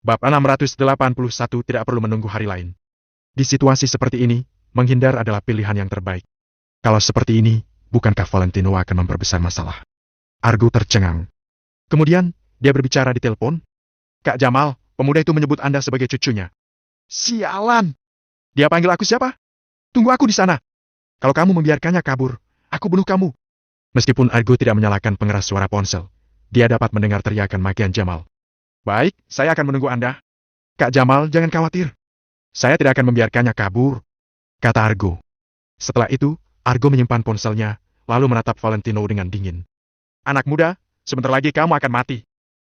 Bab 681 tidak perlu menunggu hari lain. Di situasi seperti ini, menghindar adalah pilihan yang terbaik. Kalau seperti ini, bukankah Valentino akan memperbesar masalah? Argo tercengang. Kemudian, dia berbicara di telepon. Kak Jamal, pemuda itu menyebut Anda sebagai cucunya. Sialan! Dia panggil aku siapa? Tunggu aku di sana. Kalau kamu membiarkannya kabur, aku bunuh kamu. Meskipun Argo tidak menyalakan pengeras suara ponsel, dia dapat mendengar teriakan makian Jamal. Baik, saya akan menunggu Anda. Kak Jamal, jangan khawatir. Saya tidak akan membiarkannya kabur, kata Argo. Setelah itu, Argo menyimpan ponselnya, lalu menatap Valentino dengan dingin. Anak muda, sebentar lagi kamu akan mati.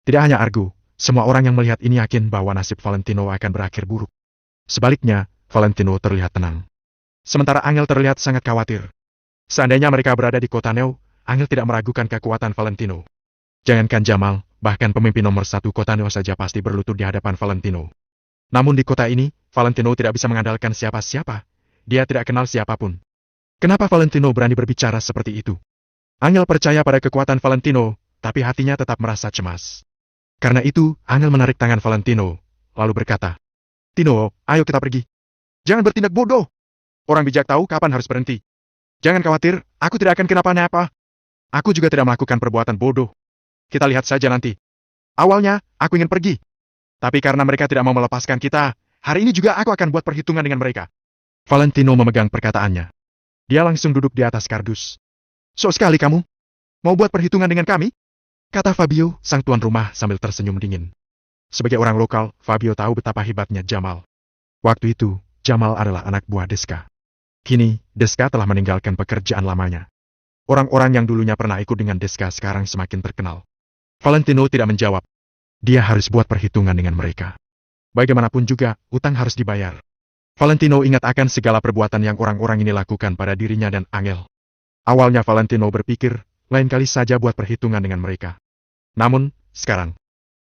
Tidak hanya Argo, semua orang yang melihat ini yakin bahwa nasib Valentino akan berakhir buruk. Sebaliknya, Valentino terlihat tenang. Sementara Angel terlihat sangat khawatir. Seandainya mereka berada di kota Neo, Angel tidak meragukan kekuatan Valentino. Jangankan Jamal, bahkan pemimpin nomor 1 kota Neo saja pasti berlutut di hadapan Valentino. Namun di kota ini, Valentino tidak bisa mengandalkan siapa-siapa. Dia tidak kenal siapapun. Kenapa Valentino berani berbicara seperti itu? Angel percaya pada kekuatan Valentino, tapi hatinya tetap merasa cemas. Karena itu, Angel menarik tangan Valentino, lalu berkata, Tino, ayo kita pergi. Jangan bertindak bodoh. Orang bijak tahu kapan harus berhenti. Jangan khawatir, aku tidak akan kenapa-napa. Aku juga tidak melakukan perbuatan bodoh. Kita lihat saja nanti. Awalnya, aku ingin pergi. Tapi karena mereka tidak mau melepaskan kita, hari ini juga aku akan buat perhitungan dengan mereka. Valentino memegang perkataannya. Dia langsung duduk di atas kardus. Sok sekali kamu. Mau buat perhitungan dengan kami? Kata Fabio, sang tuan rumah sambil tersenyum dingin. Sebagai orang lokal, Fabio tahu betapa hebatnya Jamal. Waktu itu, Jamal adalah anak buah Deska. Kini, Deska telah meninggalkan pekerjaan lamanya. Orang-orang yang dulunya pernah ikut dengan Deska sekarang semakin terkenal. Valentino tidak menjawab. Dia harus buat perhitungan dengan mereka. Bagaimanapun juga, utang harus dibayar. Valentino ingat akan segala perbuatan yang orang-orang ini lakukan pada dirinya dan Angel. Awalnya Valentino berpikir, lain kali saja buat perhitungan dengan mereka. Namun, sekarang,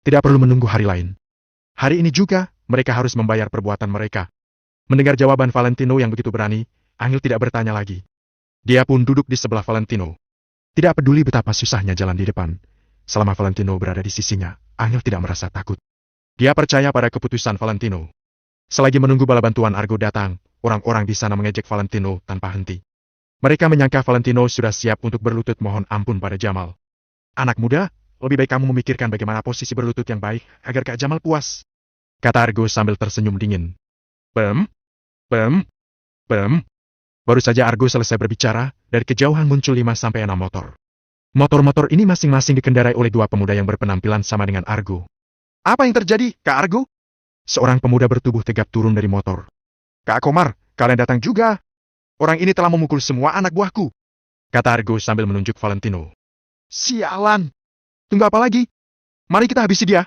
tidak perlu menunggu hari lain. Hari ini juga, mereka harus membayar perbuatan mereka. Mendengar jawaban Valentino yang begitu berani, Angel tidak bertanya lagi. Dia pun duduk di sebelah Valentino. Tidak peduli betapa susahnya jalan di depan. Selama Valentino berada di sisinya, Angel tidak merasa takut. Dia percaya pada keputusan Valentino. Selagi menunggu bala bantuan Argo datang, orang-orang di sana mengejek Valentino tanpa henti. Mereka menyangka Valentino sudah siap untuk berlutut mohon ampun pada Jamal. Anak muda, lebih baik kamu memikirkan bagaimana posisi berlutut yang baik agar Kak Jamal puas, kata Argo sambil tersenyum dingin. Bem. Baru saja Argo selesai berbicara, dari kejauhan muncul 5-6 motor. Motor-motor ini masing-masing dikendarai oleh 2 pemuda yang berpenampilan sama dengan Argo. Apa yang terjadi, Kak Argo? Seorang pemuda bertubuh tegap turun dari motor. Kak Komar, kalian datang juga. Orang ini telah memukul semua anak buahku, kata Argo sambil menunjuk Valentino. Sialan! Tunggu apa lagi? Mari kita habisi dia.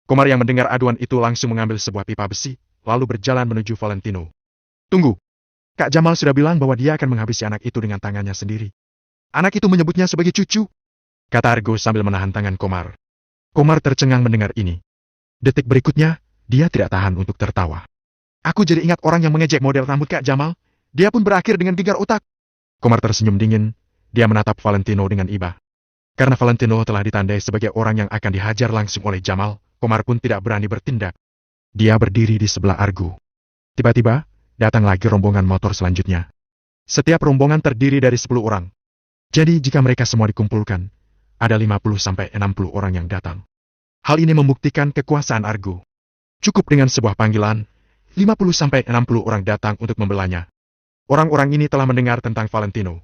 Komar yang mendengar aduan itu langsung mengambil sebuah pipa besi, lalu berjalan menuju Valentino. Tunggu. Kak Jamal sudah bilang bahwa dia akan menghabisi anak itu dengan tangannya sendiri. Anak itu menyebutnya sebagai cucu, kata Argo sambil menahan tangan Komar. Komar tercengang mendengar ini. Detik berikutnya, dia tidak tahan untuk tertawa. Aku jadi ingat orang yang mengejek model rambut Kak Jamal. Dia pun berakhir dengan gegar otak. Komar tersenyum dingin. Dia menatap Valentino dengan iba. Karena Valentino telah ditandai sebagai orang yang akan dihajar langsung oleh Jamal, Komar pun tidak berani bertindak. Dia berdiri di sebelah Argo. Tiba-tiba, datang lagi rombongan motor selanjutnya. Setiap rombongan terdiri dari 10 orang. Jadi jika mereka semua dikumpulkan, ada 50-60 orang yang datang. Hal ini membuktikan kekuasaan Argo. Cukup dengan sebuah panggilan, 50-60 orang datang untuk membelanya. Orang-orang ini telah mendengar tentang Valentino.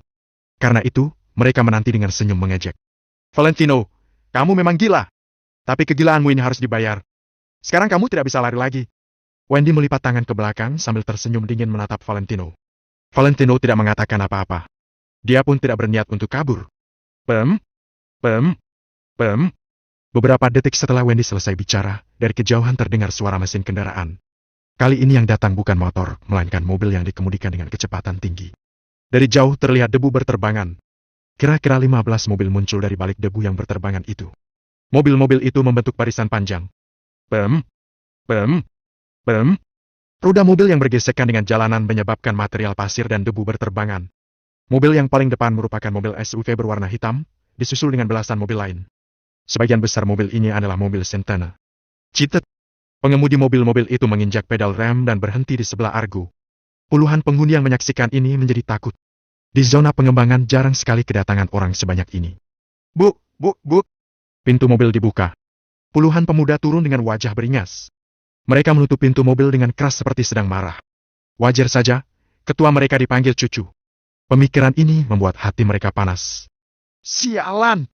Karena itu, mereka menanti dengan senyum mengejek. Valentino, kamu memang gila. Tapi kegilaanmu ini harus dibayar. Sekarang kamu tidak bisa lari lagi. Wendy melipat tangan ke belakang sambil tersenyum dingin menatap Valentino. Valentino tidak mengatakan apa-apa. Dia pun tidak berniat untuk kabur. Beberapa detik setelah Wendy selesai bicara, dari kejauhan terdengar suara mesin kendaraan. Kali ini yang datang bukan motor, melainkan mobil yang dikemudikan dengan kecepatan tinggi. Dari jauh terlihat debu berterbangan. Kira-kira 15 mobil muncul dari balik debu yang berterbangan itu. Mobil-mobil itu membentuk barisan panjang. Roda mobil yang bergesekan dengan jalanan menyebabkan material pasir dan debu berterbangan. Mobil yang paling depan merupakan mobil SUV berwarna hitam, disusul dengan belasan mobil lain. Sebagian besar mobil ini adalah mobil Sentana. Citet. Pengemudi mobil-mobil itu menginjak pedal rem dan berhenti di sebelah Argo. Puluhan penghuni yang menyaksikan ini menjadi takut. Di zona pengembangan jarang sekali kedatangan orang sebanyak ini. Bu, bu, bu. Pintu mobil dibuka. Puluhan pemuda turun dengan wajah beringas. Mereka menutup pintu mobil dengan keras seperti sedang marah. Wajar saja, ketua mereka dipanggil cucu. Pemikiran ini membuat hati mereka panas. Sialan!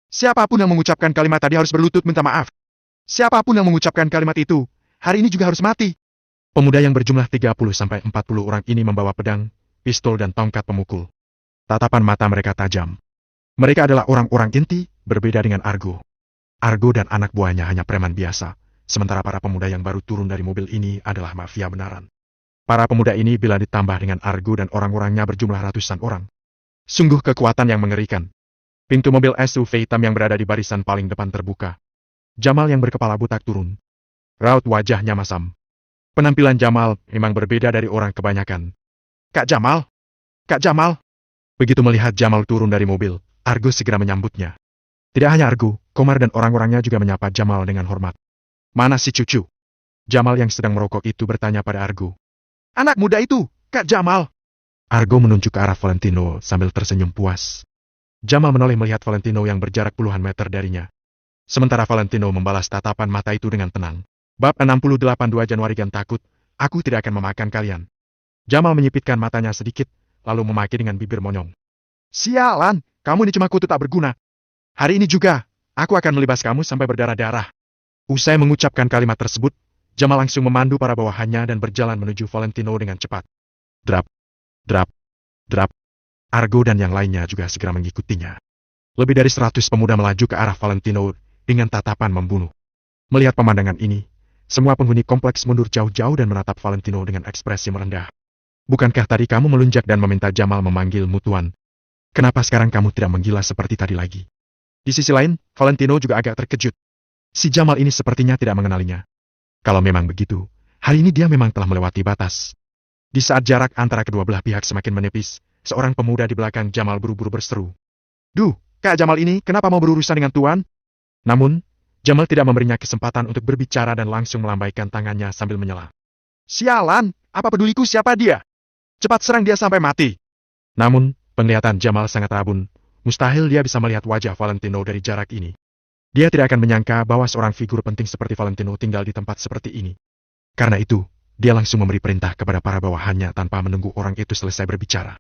Siapapun yang mengucapkan kalimat tadi harus berlutut minta maaf. Siapapun yang mengucapkan kalimat itu, hari ini juga harus mati. Pemuda yang berjumlah 30-40 orang ini membawa pedang, pistol dan tongkat pemukul. Tatapan mata mereka tajam. Mereka adalah orang-orang inti, berbeda dengan Argo. Argo dan anak buahnya hanya preman biasa, sementara para pemuda yang baru turun dari mobil ini adalah mafia benaran. Para pemuda ini bila ditambah dengan Argo dan orang-orangnya berjumlah ratusan orang. Sungguh kekuatan yang mengerikan. Pintu mobil SUV hitam yang berada di barisan paling depan terbuka. Jamal yang berkepala butak turun. Raut wajahnya masam. Penampilan Jamal memang berbeda dari orang kebanyakan. Kak Jamal! Kak Jamal! Begitu melihat Jamal turun dari mobil, Argo segera menyambutnya. Tidak hanya Argo, Komar dan orang-orangnya juga menyapa Jamal dengan hormat. Mana si cucu? Jamal yang sedang merokok itu bertanya pada Argo. Anak muda itu, Kak Jamal! Argo menunjuk ke arah Valentino sambil tersenyum puas. Jamal menoleh melihat Valentino yang berjarak puluhan meter darinya. Sementara Valentino membalas tatapan mata itu dengan tenang. Bab 68 2 Januari Gan takut, aku tidak akan memakan kalian. Jamal menyipitkan matanya sedikit, lalu memaki dengan bibir monyong. Sialan, kamu ini cuma kutu tak berguna. Hari ini juga, aku akan melibas kamu sampai berdarah-darah. Usai mengucapkan kalimat tersebut, Jamal langsung memandu para bawahannya dan berjalan menuju Valentino dengan cepat. Drap, drap, drap. Argo dan yang lainnya juga segera mengikutinya. Lebih dari 100 pemuda melaju ke arah Valentino dengan tatapan membunuh. Melihat pemandangan ini, semua penghuni kompleks mundur jauh-jauh dan menatap Valentino dengan ekspresi merendah. Bukankah tadi kamu melunjak dan meminta Jamal memanggilmu Tuan? Kenapa sekarang kamu tidak menggila seperti tadi lagi? Di sisi lain, Valentino juga agak terkejut. Si Jamal ini sepertinya tidak mengenalinya. Kalau memang begitu, hari ini dia memang telah melewati batas. Di saat jarak antara kedua belah pihak semakin menipis, seorang pemuda di belakang Jamal buru-buru berseru. Duh, Kak Jamal ini kenapa mau berurusan dengan Tuan? Namun, Jamal tidak memberinya kesempatan untuk berbicara dan langsung melambaikan tangannya sambil menyela. Sialan, apa peduliku siapa dia? Cepat serang dia sampai mati. Namun, penglihatan Jamal sangat rabun. Mustahil dia bisa melihat wajah Valentino dari jarak ini. Dia tidak akan menyangka bahwa seorang figur penting seperti Valentino tinggal di tempat seperti ini. Karena itu, dia langsung memberi perintah kepada para bawahannya tanpa menunggu orang itu selesai berbicara.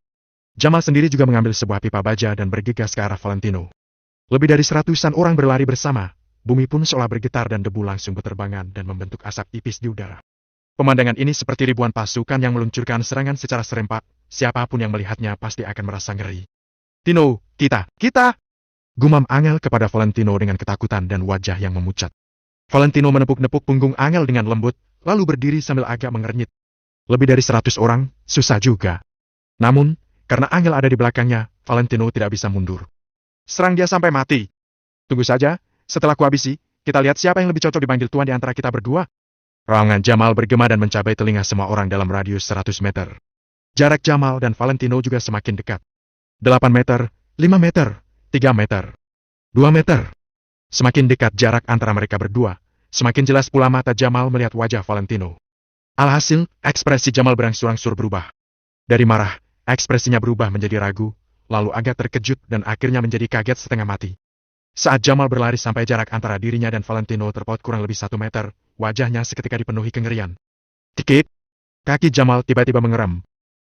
Jamal sendiri juga mengambil sebuah pipa baja dan bergegas ke arah Valentino. Lebih dari 100-an orang berlari bersama. Bumi pun seolah bergetar dan debu langsung berterbangan dan membentuk asap tipis di udara. Pemandangan ini seperti ribuan pasukan yang meluncurkan serangan secara serempak. Siapapun yang melihatnya pasti akan merasa ngeri. Tino, kita! Gumam Angel kepada Valentino dengan ketakutan dan wajah yang memucat. Valentino menepuk-nepuk punggung Angel dengan lembut, lalu berdiri sambil agak mengernyit. Lebih dari 100 orang, susah juga. Namun, karena Angel ada di belakangnya, Valentino tidak bisa mundur. Serang dia sampai mati. Tunggu saja, setelah kuhabisi, kita lihat siapa yang lebih cocok dipanggil Tuan di antara kita berdua. Raungan Jamal bergema dan mencapai telinga semua orang dalam radius 100 meter. Jarak Jamal dan Valentino juga semakin dekat. 8 meter, 5 meter, 3 meter, 2 meter. Semakin dekat jarak antara mereka berdua, semakin jelas pula mata Jamal melihat wajah Valentino. Alhasil, ekspresi Jamal berangsur-angsur berubah. Dari marah, ekspresinya berubah menjadi ragu, lalu agak terkejut dan akhirnya menjadi kaget setengah mati. Saat Jamal berlari sampai jarak antara dirinya dan Valentino terpaut kurang lebih 1 meter, wajahnya seketika dipenuhi kengerian. Tikit! Kaki Jamal tiba-tiba mengeram.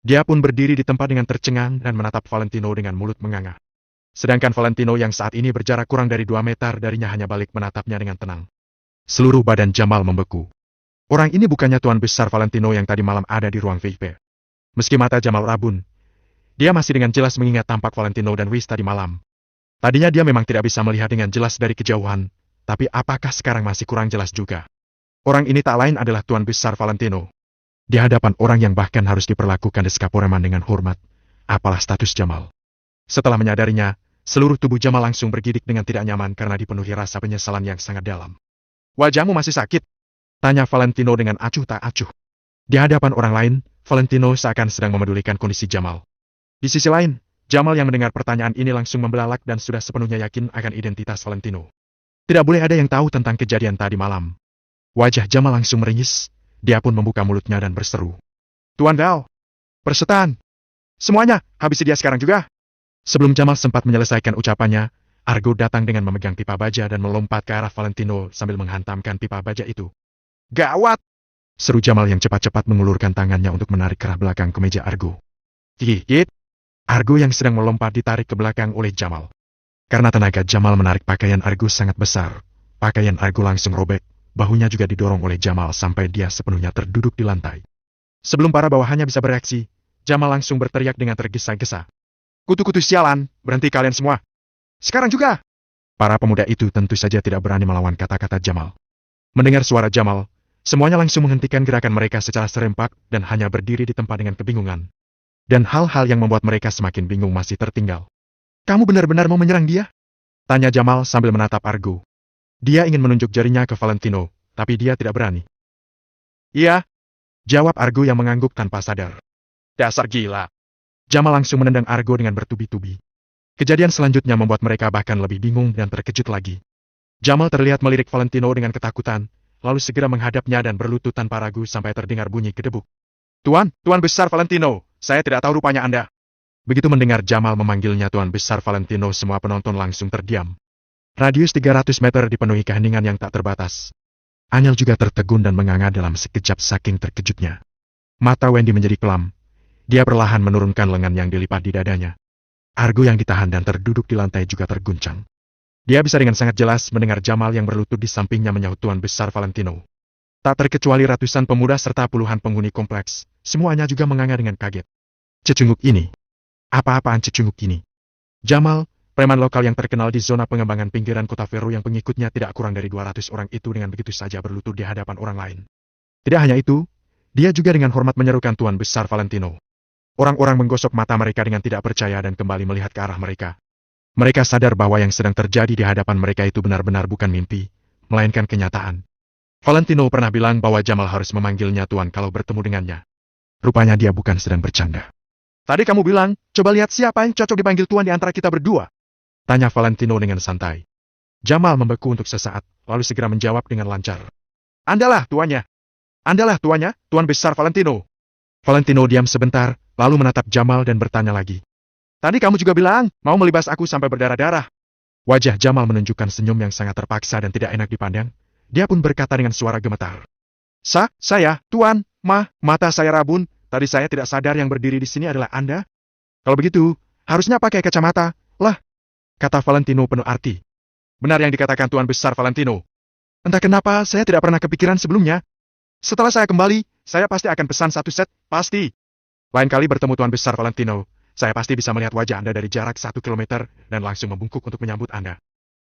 Dia pun berdiri di tempat dengan tercengang dan menatap Valentino dengan mulut menganga. Sedangkan Valentino yang saat ini berjarak kurang dari 2 meter darinya hanya balik menatapnya dengan tenang. Seluruh badan Jamal membeku. Orang ini bukannya tuan besar Valentino yang tadi malam ada di ruang VIP. Meski mata Jamal rabun, dia masih dengan jelas mengingat tampak Valentino dan Wis tadi malam. Tadinya dia memang tidak bisa melihat dengan jelas dari kejauhan, tapi apakah sekarang masih kurang jelas juga? Orang ini tak lain adalah tuan besar Valentino. Di hadapan orang yang bahkan harus diperlakukan Deskaporeman dengan hormat, apalah status Jamal. Setelah menyadarinya, seluruh tubuh Jamal langsung bergidik dengan tidak nyaman karena dipenuhi rasa penyesalan yang sangat dalam. Wajahmu masih sakit? Tanya Valentino dengan acuh tak acuh. Di hadapan orang lain, Valentino seakan sedang memedulikan kondisi Jamal. Di sisi lain, Jamal yang mendengar pertanyaan ini langsung membelalak dan sudah sepenuhnya yakin akan identitas Valentino. Tidak boleh ada yang tahu tentang kejadian tadi malam. Wajah Jamal langsung meringis, dia pun membuka mulutnya dan berseru. Tuan Dao! Persetan! Semuanya, habisi dia sekarang juga! Sebelum Jamal sempat menyelesaikan ucapannya, Argo datang dengan memegang pipa baja dan melompat ke arah Valentino sambil menghantamkan pipa baja itu. Gawat! Seru Jamal yang cepat-cepat mengulurkan tangannya untuk menarik kerah belakang kemeja Argo. Gigit! Argo yang sedang melompat ditarik ke belakang oleh Jamal. Karena tenaga Jamal menarik pakaian Argo sangat besar, pakaian Argo langsung robek, bahunya juga didorong oleh Jamal sampai dia sepenuhnya terduduk di lantai. Sebelum para bawahannya bisa bereaksi, Jamal langsung berteriak dengan tergesa-gesa. Kutu-kutu sialan, berhenti kalian semua! Sekarang juga! Para pemuda itu tentu saja tidak berani melawan kata-kata Jamal. Mendengar suara Jamal, semuanya langsung menghentikan gerakan mereka secara serempak dan hanya berdiri di tempat dengan kebingungan. Dan hal-hal yang membuat mereka semakin bingung masih tertinggal. Kamu benar-benar mau menyerang dia? Tanya Jamal sambil menatap Argo. Dia ingin menunjuk jarinya ke Valentino, tapi dia tidak berani. Iya, jawab Argo yang mengangguk tanpa sadar. Dasar gila. Jamal langsung menendang Argo dengan bertubi-tubi. Kejadian selanjutnya membuat mereka bahkan lebih bingung dan terkejut lagi. Jamal terlihat melirik Valentino dengan ketakutan, lalu segera menghadapnya dan berlutut tanpa ragu sampai terdengar bunyi gedebuk. Tuan besar Valentino, saya tidak tahu rupanya Anda. Begitu mendengar Jamal memanggilnya Tuan besar Valentino, semua penonton langsung terdiam. Radius 300 meter dipenuhi keheningan yang tak terbatas. Angel juga tertegun dan menganga dalam sekejap saking terkejutnya. Mata Wendy menjadi kelam. Dia perlahan menurunkan lengan yang dilipat di dadanya. Argo yang ditahan dan terduduk di lantai juga terguncang. Dia bisa dengan sangat jelas mendengar Jamal yang berlutut di sampingnya menyahut Tuan besar Valentino. Tak terkecuali ratusan pemuda serta puluhan penghuni kompleks, semuanya juga menganga dengan kaget. Cecunguk ini. Apa-apaan cecunguk ini? Jamal, preman lokal yang terkenal di zona pengembangan pinggiran kota Vero yang pengikutnya tidak kurang dari 200 orang itu dengan begitu saja berlutut di hadapan orang lain. Tidak hanya itu, dia juga dengan hormat menyerukan Tuan besar Valentino. Orang-orang menggosok mata mereka dengan tidak percaya dan kembali melihat ke arah mereka. Mereka sadar bahwa yang sedang terjadi di hadapan mereka itu benar-benar bukan mimpi, melainkan kenyataan. Valentino pernah bilang bahwa Jamal harus memanggilnya Tuan kalau bertemu dengannya. Rupanya dia bukan sedang bercanda. Tadi kamu bilang, coba lihat siapa yang cocok dipanggil Tuan di antara kita berdua. Tanya Valentino dengan santai. Jamal membeku untuk sesaat, lalu segera menjawab dengan lancar. Andalah tuannya. Andalah tuannya, Tuan besar Valentino. Valentino diam sebentar, lalu menatap Jamal dan bertanya lagi. Tadi kamu juga bilang, mau melibas aku sampai berdarah-darah. Wajah Jamal menunjukkan senyum yang sangat terpaksa dan tidak enak dipandang. Dia pun berkata dengan suara gemetar. Saya, Tuan, mata saya rabun, tadi saya tidak sadar yang berdiri di sini adalah Anda. Kalau begitu, harusnya pakai kacamata, lah. Kata Valentino penuh arti. Benar yang dikatakan Tuan besar Valentino. Entah kenapa saya tidak pernah kepikiran sebelumnya. Setelah saya kembali, saya pasti akan pesan satu set, pasti. Lain kali bertemu Tuan besar Valentino, saya pasti bisa melihat wajah Anda dari jarak 1 kilometer dan langsung membungkuk untuk menyambut Anda.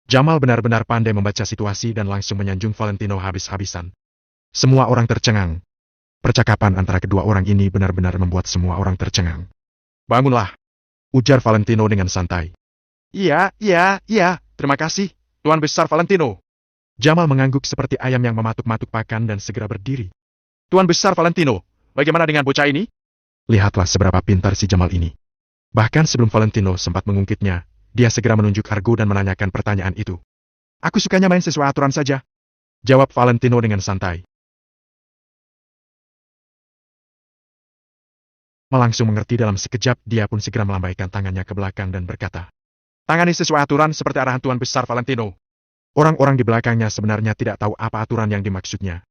Jamal benar-benar pandai membaca situasi dan langsung menyanjung Valentino habis-habisan. Semua orang tercengang. Percakapan antara kedua orang ini benar-benar membuat semua orang tercengang. Bangunlah, ujar Valentino dengan santai. Iya, terima kasih, Tuan besar Valentino. Jamal mengangguk seperti ayam yang mematuk-matuk pakan dan segera berdiri. Tuan besar Valentino, bagaimana dengan bocah ini? Lihatlah seberapa pintar si Jamal ini. Bahkan sebelum Valentino sempat mengungkitnya, dia segera menunjuk Argo dan menanyakan pertanyaan itu. Aku sukanya main sesuai aturan saja. Jawab Valentino dengan santai. Langsung mengerti dalam sekejap, dia pun segera melambaikan tangannya ke belakang dan berkata. Tangani sesuai aturan seperti arahan Tuan besar Valentino. Orang-orang di belakangnya sebenarnya tidak tahu apa aturan yang dimaksudnya.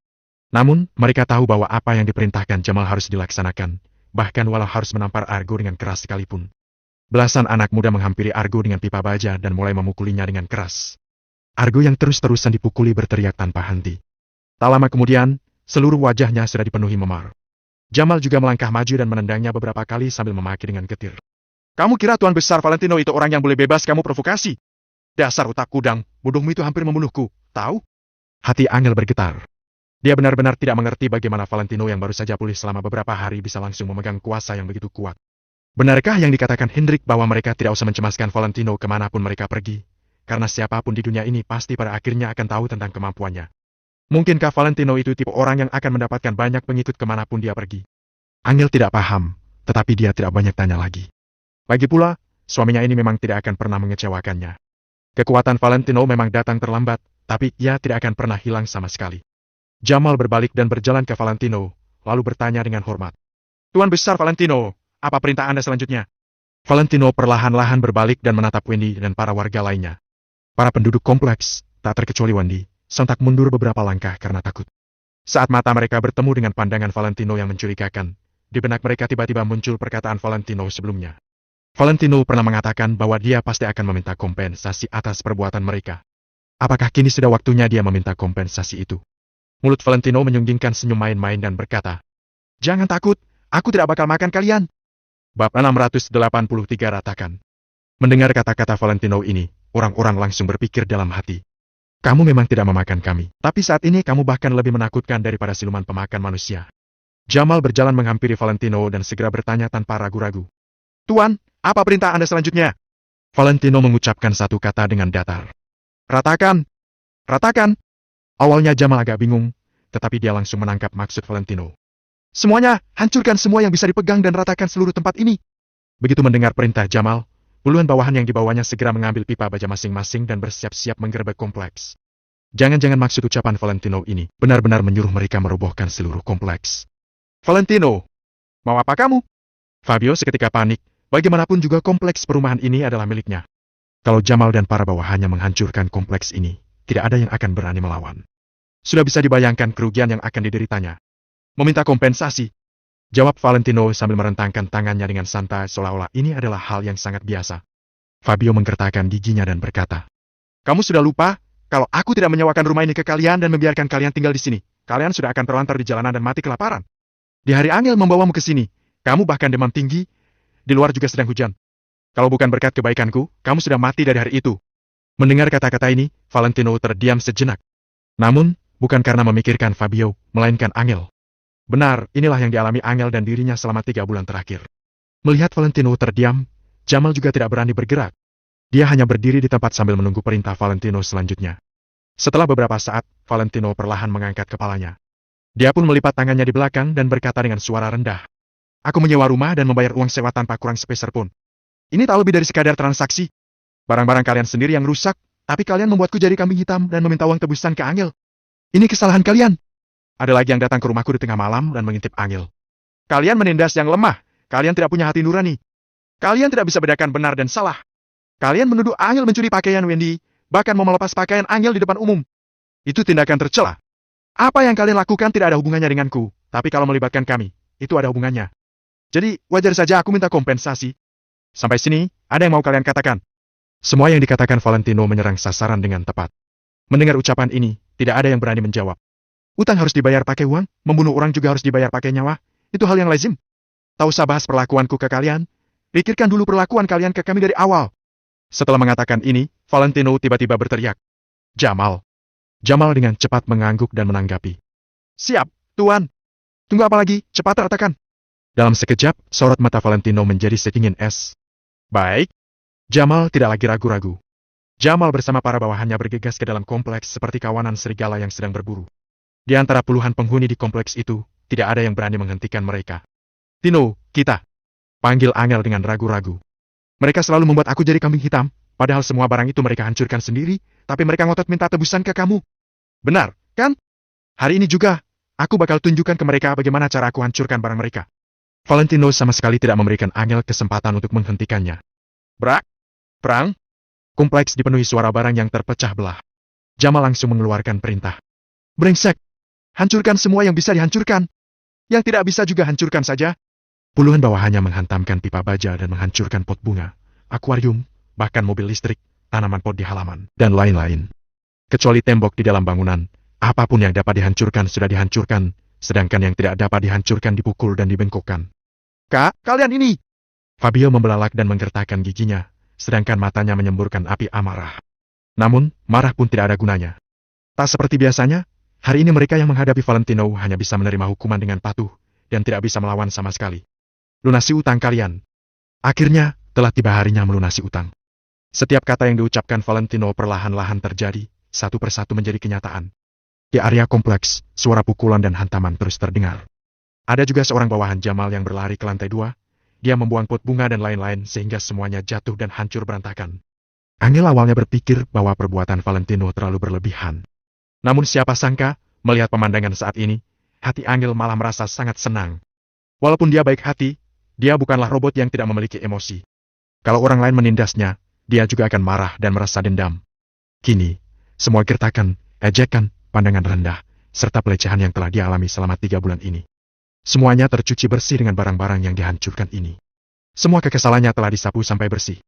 Namun, mereka tahu bahwa apa yang diperintahkan Jamal harus dilaksanakan, bahkan walau harus menampar Argo dengan keras sekalipun. Belasan anak muda menghampiri Argo dengan pipa baja dan mulai memukulinya dengan keras. Argo yang terus-terusan dipukuli berteriak tanpa henti. Tak lama kemudian, seluruh wajahnya sudah dipenuhi memar. Jamal juga melangkah maju dan menendangnya beberapa kali sambil memaki dengan getir. Kamu kira Tuan besar Valentino itu orang yang boleh bebas kamu provokasi? Dasar otak kudang, bodohmu itu hampir membunuhku, tahu? Hati Angel bergetar. Dia benar-benar tidak mengerti bagaimana Valentino yang baru saja pulih selama beberapa hari bisa langsung memegang kuasa yang begitu kuat. Benarkah yang dikatakan Hendrik bahwa mereka tidak usah mencemaskan Valentino kemanapun mereka pergi? Karena siapapun di dunia ini pasti pada akhirnya akan tahu tentang kemampuannya. Mungkinkah Valentino itu tipe orang yang akan mendapatkan banyak pengikut kemanapun dia pergi? Angel tidak paham, tetapi dia tidak banyak tanya lagi. Lagi pula, suaminya ini memang tidak akan pernah mengecewakannya. Kekuatan Valentino memang datang terlambat, tapi ia tidak akan pernah hilang sama sekali. Jamal berbalik dan berjalan ke Valentino, lalu bertanya dengan hormat. Tuan Besar Valentino, apa perintah Anda selanjutnya? Valentino perlahan-lahan berbalik dan menatap Wendy dan para warga lainnya. Para penduduk kompleks, tak terkecuali Wendy, sontak mundur beberapa langkah karena takut. Saat mata mereka bertemu dengan pandangan Valentino yang mencurigakan, di benak mereka tiba-tiba muncul perkataan Valentino sebelumnya. Valentino pernah mengatakan bahwa dia pasti akan meminta kompensasi atas perbuatan mereka. Apakah kini sudah waktunya dia meminta kompensasi itu? Mulut Valentino menyunggingkan senyum main-main dan berkata, "Jangan takut, aku tidak bakal makan kalian." Bab 683 ratakan. Mendengar kata-kata Valentino ini, orang-orang langsung berpikir dalam hati. Kamu memang tidak memakan kami, tapi saat ini kamu bahkan lebih menakutkan daripada siluman pemakan manusia. Jamal berjalan menghampiri Valentino dan segera bertanya tanpa ragu-ragu. Tuan, apa perintah Anda selanjutnya? Valentino mengucapkan satu kata dengan datar. Ratakan! Ratakan! Awalnya Jamal agak bingung, tetapi dia langsung menangkap maksud Valentino. Semuanya, hancurkan semua yang bisa dipegang dan ratakan seluruh tempat ini. Begitu mendengar perintah Jamal, puluhan bawahan yang dibawanya segera mengambil pipa baja masing-masing dan bersiap-siap menggerebek kompleks. Jangan-jangan maksud ucapan Valentino ini benar-benar menyuruh mereka merobohkan seluruh kompleks. Valentino, mau apa kamu? Fabio seketika panik, bagaimanapun juga kompleks perumahan ini adalah miliknya. Kalau Jamal dan para bawahannya menghancurkan kompleks ini, tidak ada yang akan berani melawan. Sudah bisa dibayangkan kerugian yang akan dideritanya. Meminta kompensasi. Jawab Valentino sambil merentangkan tangannya dengan santai seolah-olah ini adalah hal yang sangat biasa. Fabio menggertakkan giginya dan berkata, kamu sudah lupa, kalau aku tidak menyewakan rumah ini ke kalian dan membiarkan kalian tinggal di sini, kalian sudah akan terlantar di jalanan dan mati kelaparan. Di hari angin membawamu ke sini, kamu bahkan demam tinggi, di luar juga sedang hujan. Kalau bukan berkat kebaikanku, kamu sudah mati dari hari itu. Mendengar kata-kata ini, Valentino terdiam sejenak. Namun, bukan karena memikirkan Fabio, melainkan Angel. Benar, inilah yang dialami Angel dan dirinya selama 3 bulan terakhir. Melihat Valentino terdiam, Jamal juga tidak berani bergerak. Dia hanya berdiri di tempat sambil menunggu perintah Valentino selanjutnya. Setelah beberapa saat, Valentino perlahan mengangkat kepalanya. Dia pun melipat tangannya di belakang dan berkata dengan suara rendah. Aku menyewa rumah dan membayar uang sewa tanpa kurang sepeser pun. Ini tak lebih dari sekadar transaksi. Barang-barang kalian sendiri yang rusak, tapi kalian membuatku jadi kambing hitam dan meminta uang tebusan ke Angel. Ini kesalahan kalian. Ada lagi yang datang ke rumahku di tengah malam dan mengintip Angel. Kalian menindas yang lemah. Kalian tidak punya hati nurani. Kalian tidak bisa bedakan benar dan salah. Kalian menuduh Angel mencuri pakaian Wendy, bahkan mau melepas pakaian Angel di depan umum. Itu tindakan tercela. Apa yang kalian lakukan tidak ada hubungannya denganku, tapi kalau melibatkan kami, itu ada hubungannya. Jadi, wajar saja aku minta kompensasi. Sampai sini, ada yang mau kalian katakan? Semua yang dikatakan Valentino menyerang sasaran dengan tepat. Mendengar ucapan ini, tidak ada yang berani menjawab. Utang harus dibayar pakai uang, membunuh orang juga harus dibayar pakai nyawa. Itu hal yang lazim. Tak usah bahas perlakuanku ke kalian. Pikirkan dulu perlakuan kalian ke kami dari awal. Setelah mengatakan ini, Valentino tiba-tiba berteriak. Jamal. Jamal dengan cepat mengangguk dan menanggapi. Siap, Tuan. Tunggu apa lagi, cepat ratakan. Dalam sekejap, sorot mata Valentino menjadi sedingin es. Baik. Jamal tidak lagi ragu-ragu. Jamal bersama para bawahannya bergegas ke dalam kompleks seperti kawanan serigala yang sedang berburu. Di antara puluhan penghuni di kompleks itu, tidak ada yang berani menghentikan mereka. Tino, kita. Panggil Angel dengan ragu-ragu. Mereka selalu membuat aku jadi kambing hitam, padahal semua barang itu mereka hancurkan sendiri, tapi mereka ngotot minta tebusan ke kamu. Benar, kan? Hari ini juga, aku bakal tunjukkan ke mereka bagaimana cara aku hancurkan barang mereka. Valentino sama sekali tidak memberikan Angel kesempatan untuk menghentikannya. Brak! Perang! Kompleks dipenuhi suara barang yang terpecah belah. Jamal langsung mengeluarkan perintah. Brengsek! Hancurkan semua yang bisa dihancurkan. Yang tidak bisa juga hancurkan saja. Puluhan bawahannya menghantamkan pipa baja dan menghancurkan pot bunga, akuarium, bahkan mobil listrik, tanaman pot di halaman, dan lain-lain. Kecuali tembok di dalam bangunan, apapun yang dapat dihancurkan sudah dihancurkan, sedangkan yang tidak dapat dihancurkan dipukul dan dibengkokkan. Kak, kalian ini! Fabio membelalak dan menggertakkan giginya, sedangkan matanya menyemburkan api amarah. Namun, marah pun tidak ada gunanya. Tak seperti biasanya, hari ini mereka yang menghadapi Valentino hanya bisa menerima hukuman dengan patuh, dan tidak bisa melawan sama sekali. Lunasi utang kalian. Akhirnya, telah tiba harinya melunasi utang. Setiap kata yang diucapkan Valentino perlahan-lahan terjadi, satu persatu menjadi kenyataan. Di area kompleks, suara pukulan dan hantaman terus terdengar. Ada juga seorang bawahan Jamal yang berlari ke lantai 2, dia membuang pot bunga dan lain-lain sehingga semuanya jatuh dan hancur berantakan. Angel awalnya berpikir bahwa perbuatan Valentino terlalu berlebihan. Namun siapa sangka, Melihat pemandangan saat ini, hati Angel malah merasa sangat senang. Walaupun dia baik hati, dia bukanlah robot yang tidak memiliki emosi. Kalau orang lain menindasnya, dia juga akan marah dan merasa dendam. Kini, semua gertakan, ejekan, pandangan rendah, serta pelecehan yang telah dia alami selama 3 bulan ini. Semuanya tercuci bersih dengan barang-barang yang dihancurkan ini. Semua kekesalannya telah disapu sampai bersih.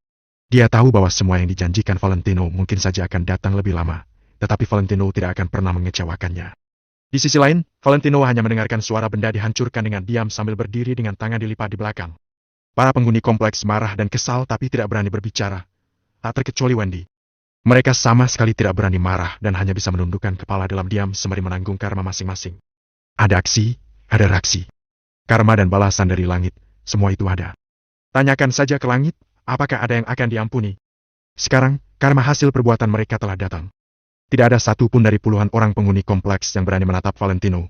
Dia tahu bahwa semua yang dijanjikan Valentino mungkin saja akan datang lebih lama, tetapi Valentino tidak akan pernah mengecewakannya. Di sisi lain, Valentino hanya mendengarkan suara benda dihancurkan dengan diam sambil berdiri dengan tangan dilipat di belakang. Para penghuni kompleks marah dan kesal tapi tidak berani berbicara. Tak terkecuali Wendy. Mereka sama sekali tidak berani marah dan hanya bisa menundukkan kepala dalam diam sembari menanggung karma masing-masing. Ada aksi, ada reaksi. Karma dan balasan dari langit, semua itu ada. Tanyakan saja ke langit, apakah ada yang akan diampuni? Sekarang, karma hasil perbuatan mereka telah datang. Tidak ada satu pun dari puluhan orang penghuni kompleks yang berani menatap Valentino.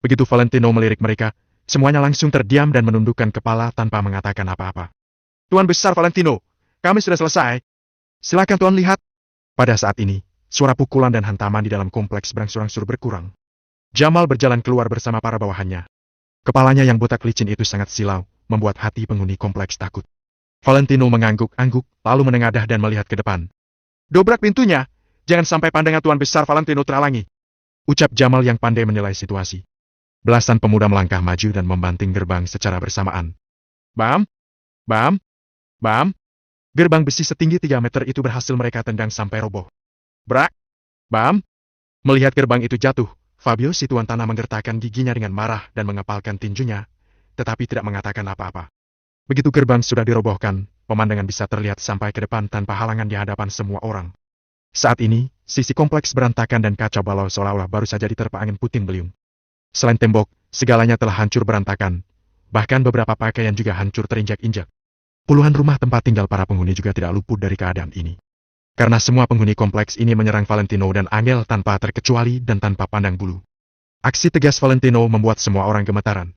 Begitu Valentino melirik mereka, semuanya langsung terdiam dan menundukkan kepala tanpa mengatakan apa-apa. Tuan Besar Valentino, kami sudah selesai. Silakan Tuan lihat. Pada saat ini, suara pukulan dan hantaman di dalam kompleks berangsur-angsur berkurang. Jamal berjalan keluar bersama para bawahannya. Kepalanya yang botak licin itu sangat silau, membuat hati penghuni kompleks takut. Valentino mengangguk-angguk, lalu menengadah dan melihat ke depan. Dobrak pintunya, jangan sampai pandangan Tuan Besar Valentino terhalangi. Ucap Jamal yang pandai menilai situasi. Belasan pemuda melangkah maju dan membanting gerbang secara bersamaan. Bam! Bam! Bam! Gerbang besi setinggi 3 meter itu berhasil mereka tendang sampai roboh. Brak! Bam! Melihat gerbang itu jatuh, Fabio si tuan tanah menggertakkan giginya dengan marah dan mengepalkan tinjunya, tetapi tidak mengatakan apa-apa. Begitu gerbang sudah dirobohkan, pemandangan bisa terlihat sampai ke depan tanpa halangan di hadapan semua orang. Saat ini, sisi kompleks berantakan dan kacau balau seolah-olah baru saja diterpa angin puting beliung. Selain tembok, segalanya telah hancur berantakan, bahkan beberapa pakaian juga hancur terinjak-injak. Puluhan rumah tempat tinggal para penghuni juga tidak luput dari keadaan ini. Karena semua penghuni kompleks ini menyerang Valentino dan Angel tanpa terkecuali dan tanpa pandang bulu. Aksi tegas Valentino membuat semua orang gemetaran.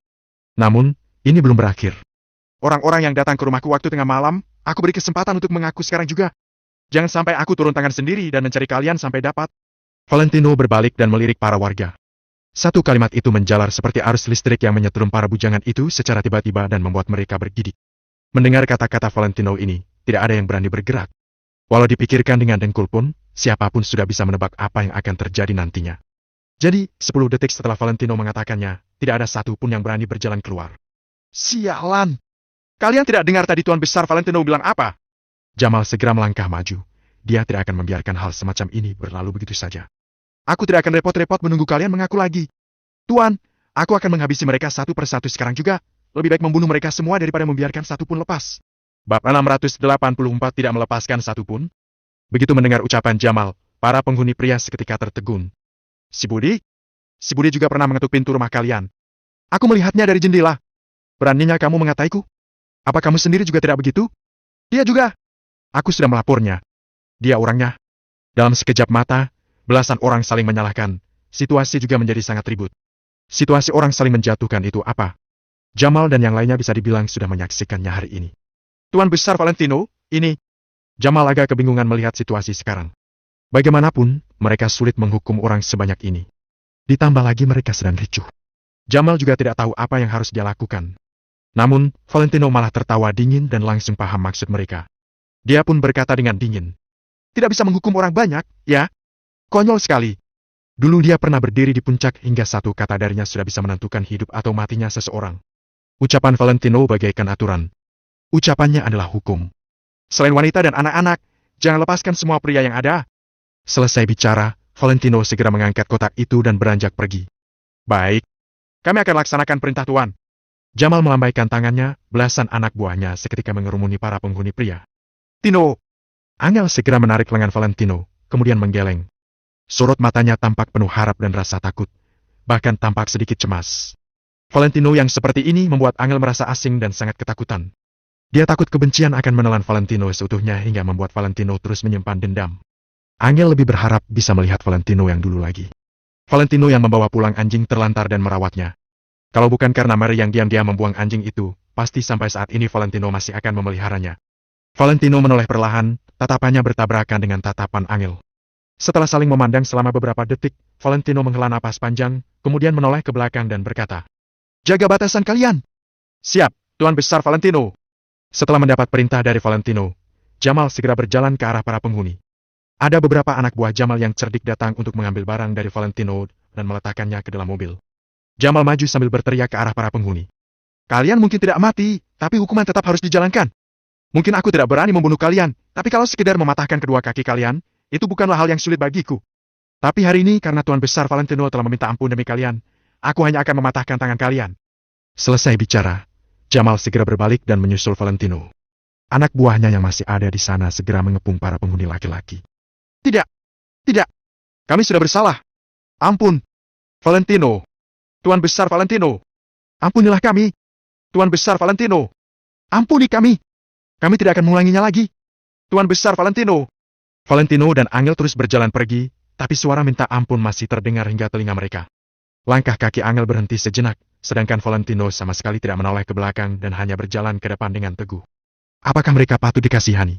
Namun, ini belum berakhir. Orang-orang yang datang ke rumahku waktu tengah malam, aku beri kesempatan untuk mengaku sekarang juga. Jangan sampai aku turun tangan sendiri dan mencari kalian sampai dapat. Valentino berbalik dan melirik para warga. Satu kalimat itu menjalar seperti arus listrik yang menyetrum para bujangan itu secara tiba-tiba dan membuat mereka bergidik. Mendengar kata-kata Valentino ini, tidak ada yang berani bergerak. Walau dipikirkan dengan dengkul pun, siapapun sudah bisa menebak apa yang akan terjadi nantinya. Jadi, 10 detik setelah Valentino mengatakannya, tidak ada satu pun yang berani berjalan keluar. Sialan! Kalian tidak dengar tadi Tuan Besar Valentino bilang apa? Jamal segera melangkah maju. Dia tidak akan membiarkan hal semacam ini berlalu begitu saja. Aku tidak akan repot-repot menunggu kalian mengaku lagi. Tuan, aku akan menghabisi mereka satu persatu sekarang juga. Lebih baik membunuh mereka semua daripada membiarkan satu pun lepas. Bab 684 tidak melepaskan satu pun. Begitu mendengar ucapan Jamal, para penghuni pria seketika tertegun. Si Budi juga pernah mengetuk pintu rumah kalian. Aku melihatnya dari jendela. Beraninya kamu mengataiku? Apa kamu sendiri juga tidak begitu? Dia juga. Aku sudah melapornya. Dia orangnya. Dalam sekejap mata, belasan orang saling menyalahkan. Situasi juga menjadi sangat ribut. Situasi orang saling menjatuhkan itu apa? Jamal dan yang lainnya bisa dibilang sudah menyaksikannya hari ini. Tuan Besar Valentino, ini. Jamal agak kebingungan melihat situasi sekarang. Bagaimanapun, mereka sulit menghukum orang sebanyak ini. Ditambah lagi mereka sedang ricuh. Jamal juga tidak tahu apa yang harus dia lakukan. Namun, Valentino malah tertawa dingin dan langsung paham maksud mereka. Dia pun berkata dengan dingin. Tidak bisa menghukum orang banyak, ya? Konyol sekali. Dulu dia pernah berdiri di puncak hingga satu kata darinya sudah bisa menentukan hidup atau matinya seseorang. Ucapan Valentino bagaikan aturan. Ucapannya adalah hukum. Selain wanita dan anak-anak, jangan lepaskan semua pria yang ada. Selesai bicara, Valentino segera mengangkat kotak itu dan beranjak pergi. Baik. Kami akan laksanakan perintah Tuan. Jamal melambaikan tangannya, belasan anak buahnya seketika mengerumuni para penghuni pria. Tino! Angel segera menarik lengan Valentino, kemudian menggeleng. Sorot matanya tampak penuh harap dan rasa takut, bahkan tampak sedikit cemas. Valentino yang seperti ini membuat Angel merasa asing dan sangat ketakutan. Dia takut kebencian akan menelan Valentino seutuhnya hingga membuat Valentino terus menyimpan dendam. Angel lebih berharap bisa melihat Valentino yang dulu lagi. Valentino yang membawa pulang anjing terlantar dan merawatnya. Kalau bukan karena Mary yang diam-diam membuang anjing itu, pasti sampai saat ini Valentino masih akan memeliharanya. Valentino menoleh perlahan, tatapannya bertabrakan dengan tatapan Angel. Setelah saling memandang selama beberapa detik, Valentino menghela napas panjang, kemudian menoleh ke belakang dan berkata, "Jaga batasan kalian." "Siap, Tuan Besar Valentino." Setelah mendapat perintah dari Valentino, Jamal segera berjalan ke arah para penghuni. Ada beberapa anak buah Jamal yang cerdik datang untuk mengambil barang dari Valentino dan meletakkannya ke dalam mobil. Jamal maju sambil berteriak ke arah para penghuni. "Kalian mungkin tidak mati, tapi hukuman tetap harus dijalankan. Mungkin aku tidak berani membunuh kalian, tapi kalau sekedar mematahkan kedua kaki kalian, itu bukanlah hal yang sulit bagiku. Tapi hari ini karena Tuan Besar Valentino telah meminta ampun demi kalian, aku hanya akan mematahkan tangan kalian." Selesai bicara, Jamal segera berbalik dan menyusul Valentino. Anak buahnya yang masih ada di sana segera mengepung para penghuni laki-laki. "Tidak, tidak, kami sudah bersalah. Ampun, Valentino. Tuan Besar Valentino. Ampunilah kami. Tuan Besar Valentino. Ampuni kami. Kami tidak akan mengulanginya lagi. Tuan Besar Valentino." Valentino dan Angel terus berjalan pergi, tapi suara minta ampun masih terdengar hingga telinga mereka. Langkah kaki Angel berhenti sejenak, sedangkan Valentino sama sekali tidak menoleh ke belakang dan hanya berjalan ke depan dengan teguh. Apakah mereka patut dikasihani?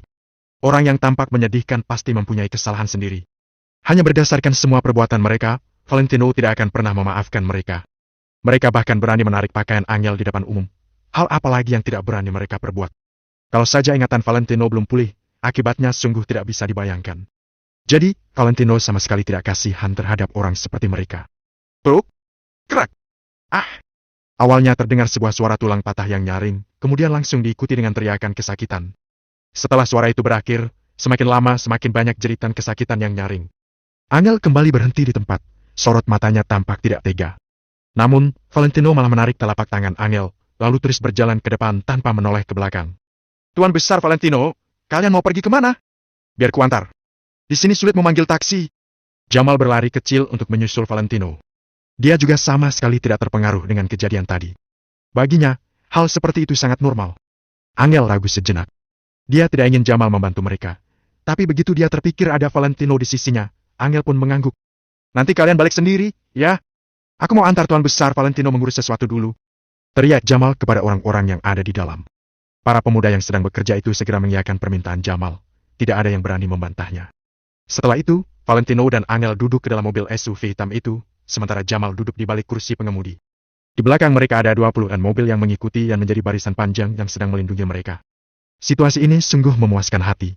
Orang yang tampak menyedihkan pasti mempunyai kesalahan sendiri. Hanya berdasarkan semua perbuatan mereka, Valentino tidak akan pernah memaafkan mereka. Mereka bahkan berani menarik pakaian Angel di depan umum. Hal apa lagi yang tidak berani mereka perbuat? Kalau saja ingatan Valentino belum pulih, akibatnya sungguh tidak bisa dibayangkan. Jadi, Valentino sama sekali tidak kasihan terhadap orang seperti mereka. Pruk! Kerak! Ah! Awalnya terdengar sebuah suara tulang patah yang nyaring, kemudian langsung diikuti dengan teriakan kesakitan. Setelah suara itu berakhir, semakin lama semakin banyak jeritan kesakitan yang nyaring. Angel kembali berhenti di tempat, sorot matanya tampak tidak tega. Namun, Valentino malah menarik telapak tangan Angel, lalu terus berjalan ke depan tanpa menoleh ke belakang. "Tuan Besar Valentino, kalian mau pergi kemana? Biar kuantar. Di sini sulit memanggil taksi." Jamal berlari kecil untuk menyusul Valentino. Dia juga sama sekali tidak terpengaruh dengan kejadian tadi. Baginya, hal seperti itu sangat normal. Angel ragu sejenak. Dia tidak ingin Jamal membantu mereka. Tapi begitu dia terpikir ada Valentino di sisinya, Angel pun mengangguk. "Nanti kalian balik sendiri, ya? Aku mau antar Tuan Besar Valentino mengurus sesuatu dulu." Teriak Jamal kepada orang-orang yang ada di dalam. Para pemuda yang sedang bekerja itu segera mengiyakan permintaan Jamal. Tidak ada yang berani membantahnya. Setelah itu, Valentino dan Angel duduk ke dalam mobil SUV hitam itu, sementara Jamal duduk di balik kursi pengemudi. Di belakang mereka ada 20-an mobil yang mengikuti dan menjadi barisan panjang yang sedang melindungi mereka. Situasi ini sungguh memuaskan hati.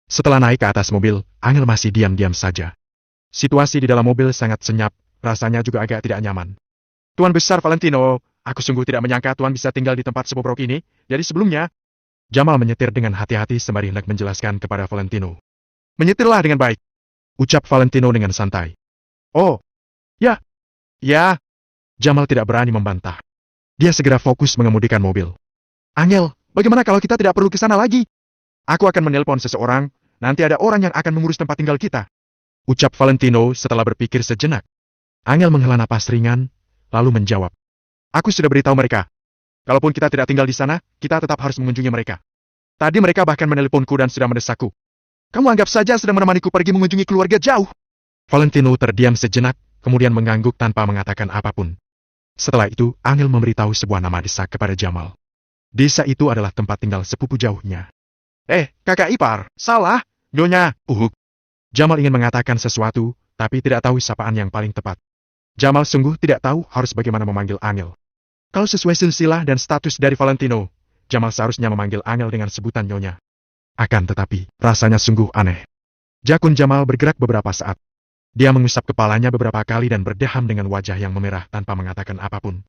Setelah naik ke atas mobil, Angel masih diam-diam saja. Situasi di dalam mobil sangat senyap, rasanya juga agak tidak nyaman. "Tuan Besar Valentino, aku sungguh tidak menyangka Tuan bisa tinggal di tempat sebobrok ini, jadi sebelumnya..." Jamal menyetir dengan hati-hati sembari hendak menjelaskan kepada Valentino. "Menyetirlah dengan baik," ucap Valentino dengan santai. "Oh, ya, ya." Jamal tidak berani membantah. Dia segera fokus mengemudikan mobil. "Angel, bagaimana kalau kita tidak perlu ke sana lagi? Aku akan menelpon seseorang, nanti ada orang yang akan mengurus tempat tinggal kita," ucap Valentino setelah berpikir sejenak. Angel menghela napas ringan, lalu menjawab. "Aku sudah beritahu mereka. Kalaupun kita tidak tinggal di sana, kita tetap harus mengunjungi mereka. Tadi mereka bahkan menelponku dan sudah mendesakku. Kamu anggap saja sedang menemaniku pergi mengunjungi keluarga jauh." Valentino terdiam sejenak, kemudian mengangguk tanpa mengatakan apapun. Setelah itu, Angel memberitahu sebuah nama desa kepada Jamal. Desa itu adalah tempat tinggal sepupu jauhnya. Kakak ipar, salah, Nyonya, Jamal ingin mengatakan sesuatu, tapi tidak tahu sapaan yang paling tepat. Jamal sungguh tidak tahu harus bagaimana memanggil Angel. Kalau sesuai silsilah dan status dari Valentino, Jamal seharusnya memanggil Angel dengan sebutan Nyonya. Akan tetapi, rasanya sungguh aneh. Jakun Jamal bergerak beberapa saat. Dia mengusap kepalanya beberapa kali dan berdeham dengan wajah yang memerah tanpa mengatakan apapun.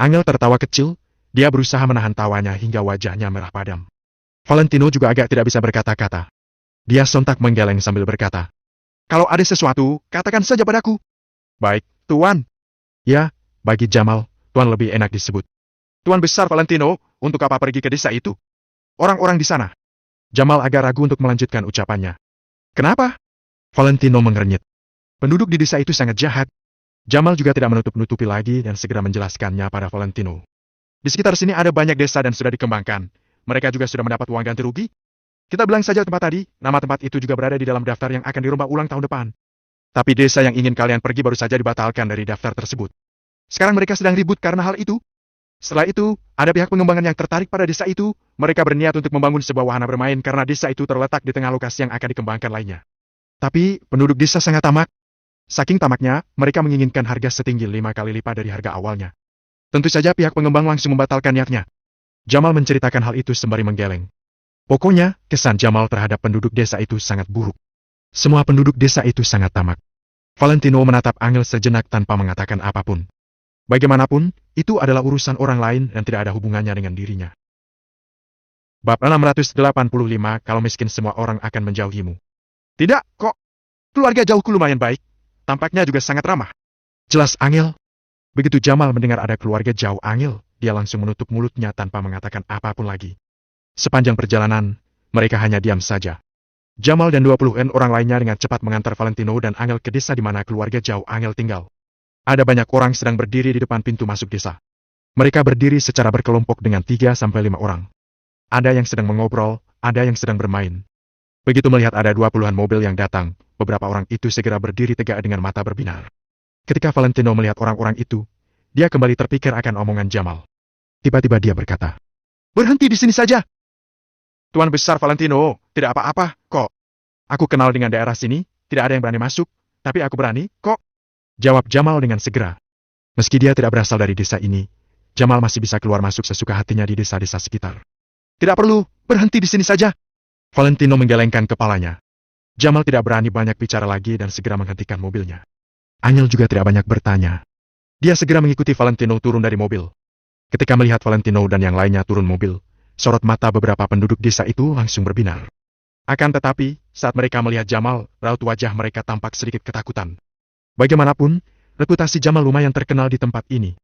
Angel tertawa kecil, dia berusaha menahan tawanya hingga wajahnya merah padam. Valentino juga agak tidak bisa berkata-kata. Dia sontak menggeleng sambil berkata, "Kalau ada sesuatu, katakan saja padaku." "Baik, Tuan." Ya, bagi Jamal, Tuan lebih enak disebut. "Tuan Besar Valentino, untuk apa pergi ke desa itu? Orang-orang di sana." Jamal agak ragu untuk melanjutkan ucapannya. "Kenapa?" Valentino mengernyit. "Penduduk di desa itu sangat jahat." Jamal juga tidak menutup-nutupi lagi dan segera menjelaskannya pada Valentino. "Di sekitar sini ada banyak desa dan sudah dikembangkan. Mereka juga sudah mendapat uang ganti rugi. Kita bilang saja tempat tadi, nama tempat itu juga berada di dalam daftar yang akan dirombak ulang tahun depan. Tapi desa yang ingin kalian pergi baru saja dibatalkan dari daftar tersebut. Sekarang mereka sedang ribut karena hal itu. Setelah itu, ada pihak pengembangan yang tertarik pada desa itu. Mereka berniat untuk membangun sebuah wahana bermain karena desa itu terletak di tengah lokasi yang akan dikembangkan lainnya. Tapi, penduduk desa sangat tamak. Saking tamaknya, mereka menginginkan harga setinggi 5 kali lipat dari harga awalnya. Tentu saja pihak pengembang langsung membatalkan niatnya. Jamal menceritakan hal itu sembari menggeleng. Pokoknya, kesan Jamal terhadap penduduk desa itu sangat buruk. Semua penduduk desa itu sangat tamak. Valentino menatap Angel sejenak tanpa mengatakan apapun. Bagaimanapun, itu adalah urusan orang lain dan tidak ada hubungannya dengan dirinya. Bab 685 Kalau miskin semua orang akan menjauhimu. Tidak, kok. Keluarga jauhku lumayan baik. Tampaknya juga sangat ramah. Jelas Angel. Begitu Jamal mendengar ada keluarga jauh Angel, dia langsung menutup mulutnya tanpa mengatakan apapun lagi. Sepanjang perjalanan, mereka hanya diam saja. Jamal dan 20 orang lainnya dengan cepat mengantar Valentino dan Angel ke desa di mana keluarga jauh Angel tinggal. Ada banyak orang sedang berdiri di depan pintu masuk desa. Mereka berdiri secara berkelompok dengan 3-5 orang. Ada yang sedang mengobrol, ada yang sedang bermain. Begitu melihat ada 20-an mobil yang datang, beberapa orang itu segera berdiri tegak dengan mata berbinar. Ketika Valentino melihat orang-orang itu, dia kembali terpikir akan omongan Jamal. Tiba-tiba dia berkata, "Berhenti di sini saja." "Tuan Besar Valentino, tidak apa-apa, kok. Aku kenal dengan daerah sini, tidak ada yang berani masuk, tapi aku berani, kok." Jawab Jamal dengan segera. Meski dia tidak berasal dari desa ini, Jamal masih bisa keluar masuk sesuka hatinya di desa-desa sekitar. "Tidak perlu, berhenti di sini saja." Valentino menggelengkan kepalanya. Jamal tidak berani banyak bicara lagi dan segera menghentikan mobilnya. Angel juga tidak banyak bertanya. Dia segera mengikuti Valentino turun dari mobil. Ketika melihat Valentino dan yang lainnya turun mobil, sorot mata beberapa penduduk desa itu langsung berbinar. Akan tetapi, saat mereka melihat Jamal, raut wajah mereka tampak sedikit ketakutan. Bagaimanapun, reputasi Jamal lumayan terkenal di tempat ini.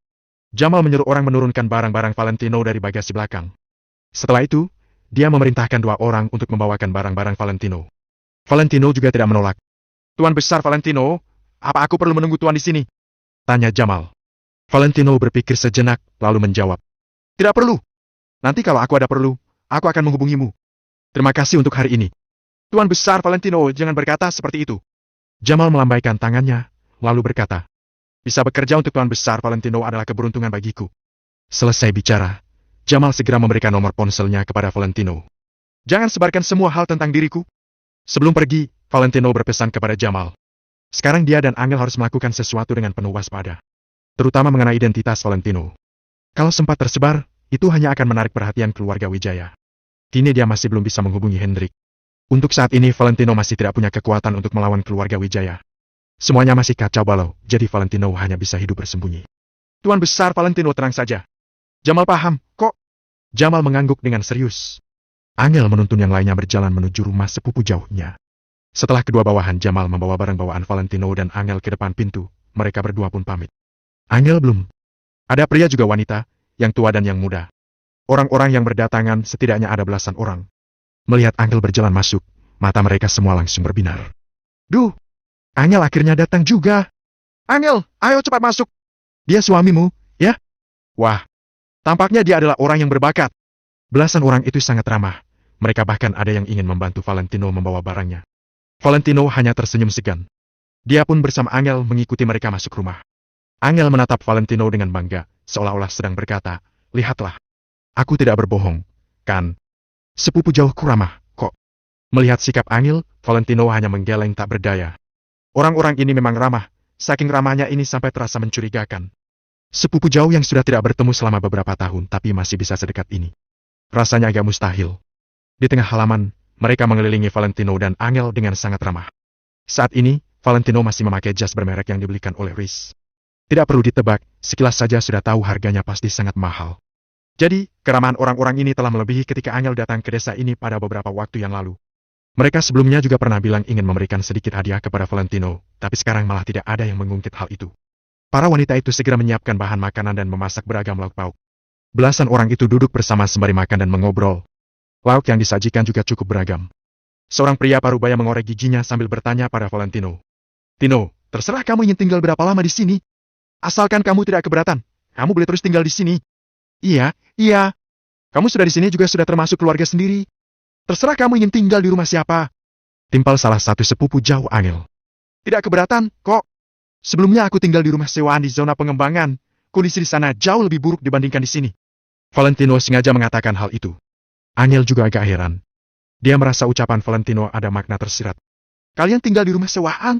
Jamal menyuruh orang menurunkan barang-barang Valentino dari bagasi belakang. Setelah itu, dia memerintahkan 2 orang untuk membawakan barang-barang Valentino. Valentino juga tidak menolak. "Tuan Besar Valentino, apa aku perlu menunggu Tuan di sini?" tanya Jamal. Valentino berpikir sejenak, lalu menjawab, "Tidak perlu. Nanti kalau aku ada perlu, aku akan menghubungimu. Terima kasih untuk hari ini." "Tuan Besar Valentino, jangan berkata seperti itu." Jamal melambaikan tangannya, lalu berkata, "Bisa bekerja untuk Tuan Besar Valentino adalah keberuntungan bagiku." Selesai bicara, Jamal segera memberikan nomor ponselnya kepada Valentino. "Jangan sebarkan semua hal tentang diriku." Sebelum pergi, Valentino berpesan kepada Jamal. Sekarang dia dan Angel harus melakukan sesuatu dengan penuh waspada. Terutama mengenai identitas Valentino. Kalau sempat tersebar, itu hanya akan menarik perhatian keluarga Wijaya. Kini dia masih belum bisa menghubungi Hendrik. Untuk saat ini Valentino masih tidak punya kekuatan untuk melawan keluarga Wijaya. Semuanya masih kacau balau, jadi Valentino hanya bisa hidup bersembunyi. "Tuan Besar Valentino, tenang saja. Jamal paham, kok." Jamal mengangguk dengan serius. Angel menuntun yang lainnya berjalan menuju rumah sepupu jauhnya. Setelah kedua bawahan Jamal membawa barang bawaan Valentino dan Angel ke depan pintu, mereka berdua pun pamit. Angel belum. Ada pria juga wanita, yang tua dan yang muda. Orang-orang yang berdatangan setidaknya ada belasan orang. Melihat Angel berjalan masuk, mata mereka semua langsung berbinar. "Duh, Angel akhirnya datang juga. Angel, ayo cepat masuk. Dia suamimu, ya?" Wah, tampaknya dia adalah orang yang berbakat. Belasan orang itu sangat ramah. Mereka bahkan ada yang ingin membantu Valentino membawa barangnya. Valentino hanya tersenyum segan. Dia pun bersama Angel mengikuti mereka masuk rumah. Angel menatap Valentino dengan bangga, seolah-olah sedang berkata, "Lihatlah. Aku tidak berbohong, kan? Sepupu jauhku ramah, kok." Melihat sikap Angel, Valentino hanya menggeleng tak berdaya. Orang-orang ini memang ramah, saking ramahnya ini sampai terasa mencurigakan. Sepupu jauh yang sudah tidak bertemu selama beberapa tahun tapi masih bisa sedekat ini. Rasanya agak mustahil. Di tengah halaman, mereka mengelilingi Valentino dan Angel dengan sangat ramah. Saat ini, Valentino masih memakai jas bermerek yang dibelikan oleh Riz. Tidak perlu ditebak, sekilas saja sudah tahu harganya pasti sangat mahal. Jadi, keramahan orang-orang ini telah melebihi ketika Angel datang ke desa ini pada beberapa waktu yang lalu. Mereka sebelumnya juga pernah bilang ingin memberikan sedikit hadiah kepada Valentino, tapi sekarang malah tidak ada yang mengungkit hal itu. Para wanita itu segera menyiapkan bahan makanan dan memasak beragam lauk pauk. Belasan orang itu duduk bersama sembari makan dan mengobrol. Lauk yang disajikan juga cukup beragam. Seorang pria parubaya mengorek giginya sambil bertanya pada Valentino. "Tino, terserah kamu ingin tinggal berapa lama di sini. Asalkan kamu tidak keberatan, kamu boleh terus tinggal di sini." Iya. Kamu sudah di sini juga sudah termasuk keluarga sendiri. Terserah kamu ingin tinggal di rumah siapa." Timpal salah satu sepupu jauh Angel. "Tidak keberatan, kok. Sebelumnya aku tinggal di rumah sewaan di zona pengembangan. Kondisi di sana jauh lebih buruk dibandingkan di sini." Valentino sengaja mengatakan hal itu. Angel juga agak heran. Dia merasa ucapan Valentino ada makna tersirat. Kalian tinggal di rumah sewaan?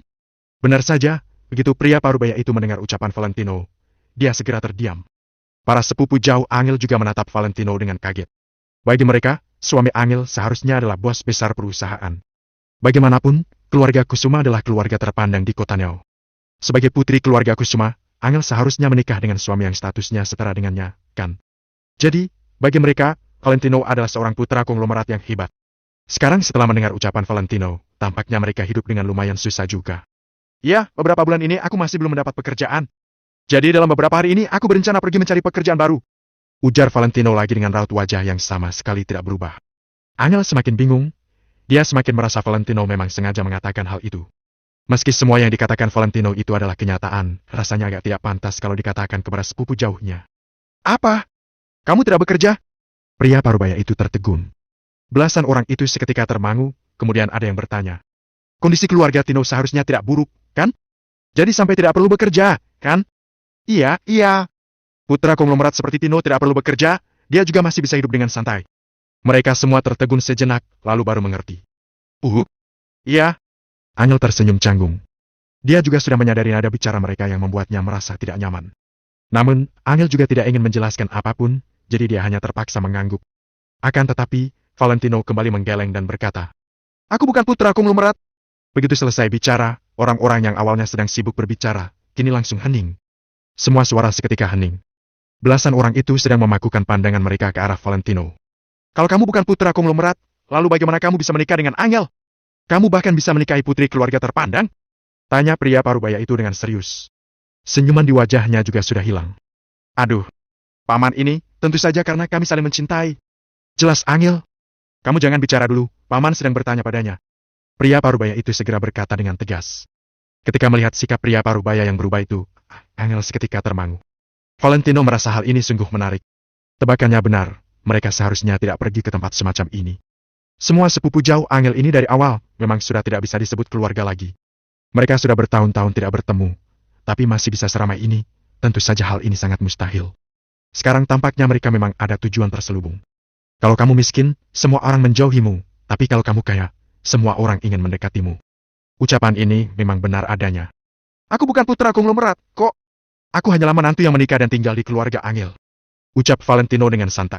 Benar saja, begitu pria parubaya itu mendengar ucapan Valentino, dia segera terdiam. Para sepupu jauh Angel juga menatap Valentino dengan kaget. Bagi mereka, suami Angel seharusnya adalah bos besar perusahaan. Bagaimanapun, keluarga Kusuma adalah keluarga terpandang di kota Neo. Sebagai putri keluarga Kusuma, Angel seharusnya menikah dengan suami yang statusnya setara dengannya, kan? Jadi, bagi mereka, Valentino adalah seorang putra konglomerat yang hebat. Sekarang setelah mendengar ucapan Valentino, tampaknya mereka hidup dengan lumayan susah juga. Ya, beberapa bulan ini aku masih belum mendapat pekerjaan. Jadi dalam beberapa hari ini aku berencana pergi mencari pekerjaan baru. Ujar Valentino lagi dengan raut wajah yang sama sekali tidak berubah. Angel semakin bingung. Dia semakin merasa Valentino memang sengaja mengatakan hal itu. Meski semua yang dikatakan Valentino itu adalah kenyataan, rasanya agak tidak pantas kalau dikatakan kepada sepupu jauhnya. Apa? Kamu tidak bekerja? Pria parubaya itu tertegun. Belasan orang itu seketika termangu, kemudian ada yang bertanya. Kondisi keluarga Tino seharusnya tidak buruk, kan? Jadi sampai tidak perlu bekerja, kan? Iya, iya. Putra konglomerat seperti Tino tidak perlu bekerja, dia juga masih bisa hidup dengan santai. Mereka semua tertegun sejenak, lalu baru mengerti. Iya. Angel tersenyum canggung. Dia juga sudah menyadari nada bicara mereka yang membuatnya merasa tidak nyaman. Namun, Angel juga tidak ingin menjelaskan apapun, jadi dia hanya terpaksa mengangguk. Akan tetapi, Valentino kembali menggeleng dan berkata, "Aku bukan putra konglomerat." Begitu selesai bicara, orang-orang yang awalnya sedang sibuk berbicara, kini langsung hening. Semua suara seketika hening. Belasan orang itu sedang memakukan pandangan mereka ke arah Valentino. Kalau kamu bukan putra konglomerat, lalu bagaimana kamu bisa menikah dengan Angel? Kamu bahkan bisa menikahi putri keluarga terpandang? Tanya pria parubaya itu dengan serius. Senyuman di wajahnya juga sudah hilang. Aduh, paman ini, tentu saja karena kami saling mencintai. Jelas Angel. Kamu jangan bicara dulu, paman sedang bertanya padanya. Pria parubaya itu segera berkata dengan tegas. Ketika melihat sikap pria parubaya yang berubah itu, Angel seketika termangu. Valentino merasa hal ini sungguh menarik. Tebakannya benar, mereka seharusnya tidak pergi ke tempat semacam ini. Semua sepupu jauh Angel ini dari awal memang sudah tidak bisa disebut keluarga lagi. Mereka sudah bertahun-tahun tidak bertemu, tapi masih bisa seramai ini, tentu saja hal ini sangat mustahil. Sekarang tampaknya mereka memang ada tujuan terselubung. Kalau kamu miskin, semua orang menjauhimu, tapi kalau kamu kaya, semua orang ingin mendekatimu. Ucapan ini memang benar adanya. Aku bukan putra konglomerat, kok. Aku hanyalah menantu yang menikah dan tinggal di keluarga Angel. Ucap Valentino dengan santai.